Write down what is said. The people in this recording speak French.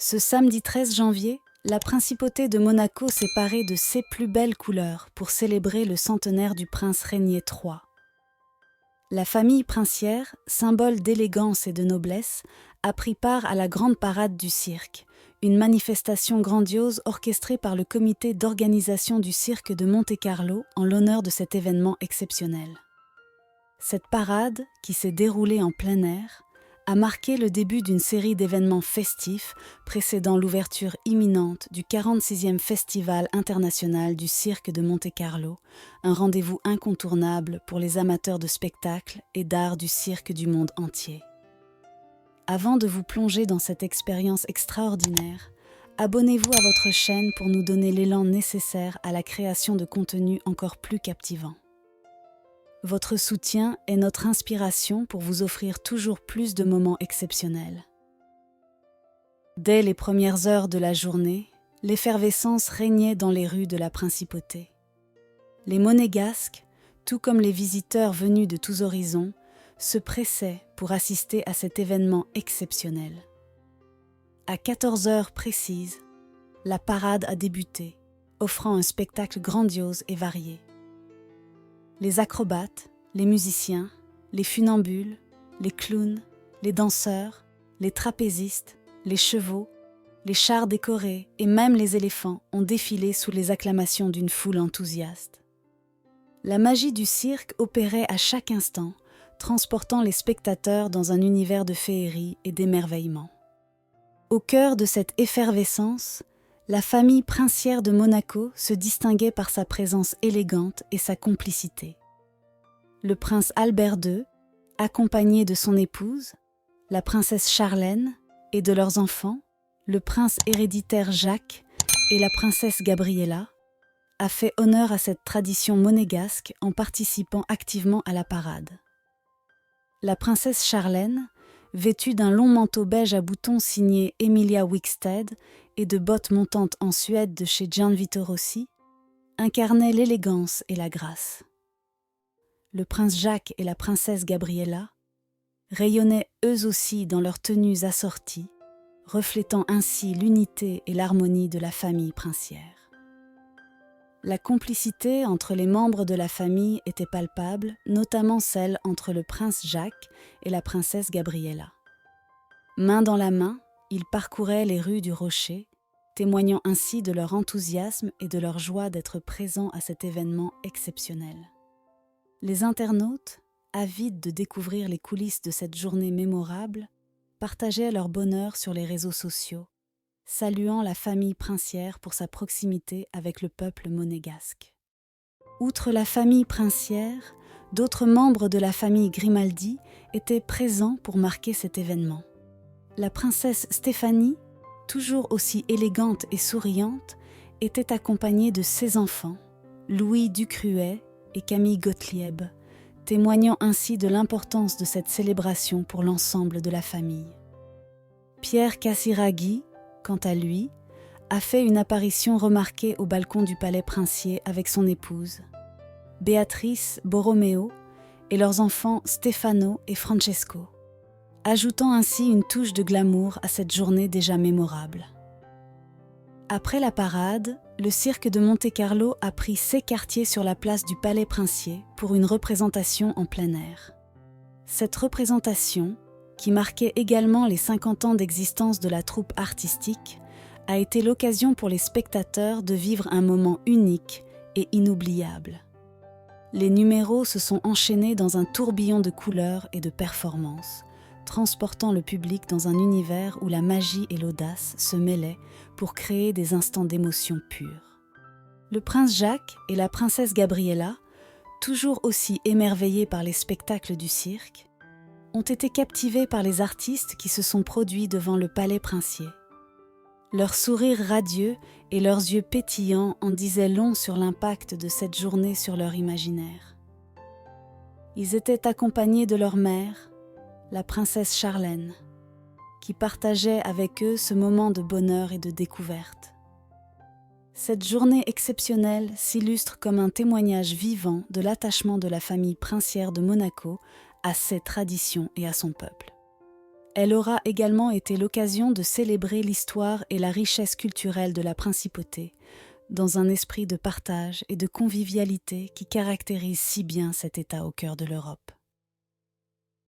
Ce samedi 13 janvier, la principauté de Monaco s'est parée de ses plus belles couleurs pour célébrer le centenaire du prince régné III. La famille princière, symbole d'élégance et de noblesse, a pris part à la grande parade du cirque, une manifestation grandiose orchestrée par le comité d'organisation du cirque de Monte-Carlo en l'honneur de cet événement exceptionnel. Cette parade, qui s'est déroulée en plein air, a marqué le début d'une série d'événements festifs précédant l'ouverture imminente du 46e Festival international du cirque de Monte-Carlo, un rendez-vous incontournable pour les amateurs de spectacles et d'art du cirque du monde entier. Avant de vous plonger dans cette expérience extraordinaire, abonnez-vous à votre chaîne pour nous donner l'élan nécessaire à la création de contenus encore plus captivants. Votre soutien est notre inspiration pour vous offrir toujours plus de moments exceptionnels. Dès les premières heures de la journée, l'effervescence régnait dans les rues de la principauté. Les monégasques, tout comme les visiteurs venus de tous horizons, se pressaient pour assister à cet événement exceptionnel. À 14 heures précises, la parade a débuté, offrant un spectacle grandiose et varié. Les acrobates, les musiciens, les funambules, les clowns, les danseurs, les trapézistes, les chevaux, les chars décorés et même les éléphants ont défilé sous les acclamations d'une foule enthousiaste. La magie du cirque opérait à chaque instant, transportant les spectateurs dans un univers de féerie et d'émerveillement. Au cœur de cette effervescence, la famille princière de Monaco se distinguait par sa présence élégante et sa complicité. Le prince Albert II, accompagné de son épouse, la princesse Charlène et de leurs enfants, le prince héréditaire Jacques et la princesse Gabriella, a fait honneur à cette tradition monégasque en participant activement à la parade. La princesse Charlène, vêtue d'un long manteau beige à boutons signé Emilia Wickstead et de bottes montantes en Suède de chez Gianvito Rossi, incarnait l'élégance et la grâce. Le prince Jacques et la princesse Gabriella rayonnaient eux aussi dans leurs tenues assorties, reflétant ainsi l'unité et l'harmonie de la famille princière. La complicité entre les membres de la famille était palpable, notamment celle entre le prince Jacques et la princesse Gabriella. Main dans la main, ils parcouraient les rues du Rocher, témoignant ainsi de leur enthousiasme et de leur joie d'être présents à cet événement exceptionnel. Les internautes, avides de découvrir les coulisses de cette journée mémorable, partageaient leur bonheur sur les réseaux sociaux, saluant la famille princière pour sa proximité avec le peuple monégasque. Outre la famille princière, d'autres membres de la famille Grimaldi étaient présents pour marquer cet événement. La princesse Stéphanie, toujours aussi élégante et souriante, était accompagnée de ses enfants, Louis Ducruet et Camille Gottlieb, témoignant ainsi de l'importance de cette célébration pour l'ensemble de la famille. Pierre Casiraghi, quant à lui, a fait une apparition remarquée au balcon du palais princier avec son épouse, Béatrice Borromeo, et leurs enfants Stefano et Francesco, ajoutant ainsi une touche de glamour à cette journée déjà mémorable. Après la parade, le cirque de Monte-Carlo a pris ses quartiers sur la place du palais princier pour une représentation en plein air. Cette représentation, qui marquait également les 50 ans d'existence de la troupe artistique, a été l'occasion pour les spectateurs de vivre un moment unique et inoubliable. Les numéros se sont enchaînés dans un tourbillon de couleurs et de performances, transportant le public dans un univers où la magie et l'audace se mêlaient pour créer des instants d'émotion pure. Le prince Jacques et la princesse Gabriella, toujours aussi émerveillés par les spectacles du cirque, ont été captivés par les artistes qui se sont produits devant le palais princier. Leurs sourires radieux et leurs yeux pétillants en disaient long sur l'impact de cette journée sur leur imaginaire. Ils étaient accompagnés de leur mère, la princesse Charlène, qui partageait avec eux ce moment de bonheur et de découverte. Cette journée exceptionnelle s'illustre comme un témoignage vivant de l'attachement de la famille princière de Monaco à ses traditions et à son peuple. Elle aura également été l'occasion de célébrer l'histoire et la richesse culturelle de la principauté, dans un esprit de partage et de convivialité qui caractérise si bien cet État au cœur de l'Europe.